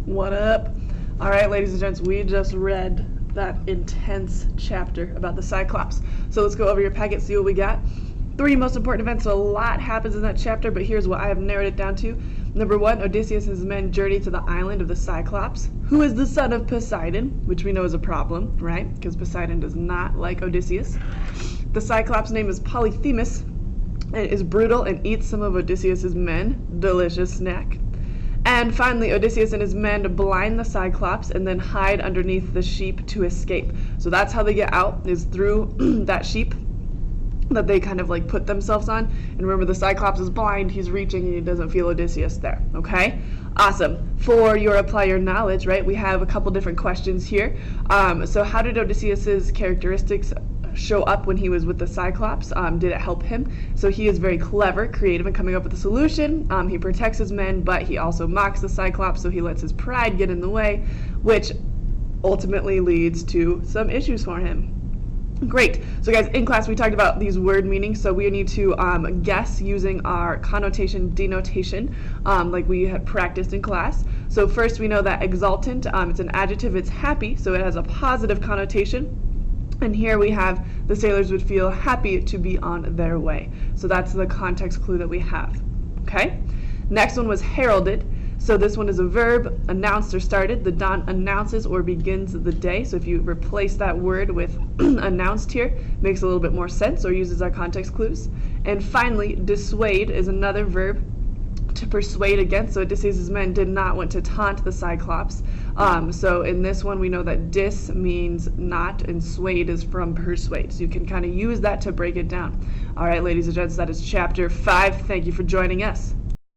What up? All right, ladies and gents, we just read that intense chapter about the Cyclops. So let's go over your packet, see what we got. 3 most important events. So a lot happens in that chapter, but here's what I have narrowed it down to. Number 1, Odysseus and his men journey to the island of the Cyclops, who is the son of Poseidon, which we know is a problem, right? Because Poseidon does not like Odysseus. The Cyclops' name is Polyphemus, and is brutal and eats some of Odysseus' men. Delicious snack. And finally, Odysseus and his men blind the Cyclops and then hide underneath the sheep to escape. So that's how they get out, is through that sheep that they kind of like put themselves on. And remember, the Cyclops is blind, he's reaching, and he doesn't feel Odysseus there, okay? Awesome. For your apply your knowledge, right, we have a couple different questions here. So how did Odysseus's characteristics show up when he was with the Cyclops? Did it help him? So he is very clever, creative, and coming up with a solution. He protects his men, but he also mocks the Cyclops, so he lets his pride get in the way, which ultimately leads to some issues for him. Great. So guys, in class we talked about these word meanings, so we need to guess using our connotation denotation like we had practiced in class. So first we know that exultant, it's an adjective, it's happy, so it has a positive connotation. And here we have the sailors would feel happy to be on their way. So that's the context clue that we have. Okay? Next one was heralded. So this one is a verb, announced or started. The dawn announces or begins the day. So if you replace that word with announced here, makes a little bit more sense or uses our context clues. And finally, dissuade is another verb, to persuade against. So Odysseus' men did not want to taunt the Cyclops. So in this one we know that dis means not and suade is from persuade. So you can kind of use that to break it down. All right, ladies and gents, that is chapter 5. Thank you for joining us.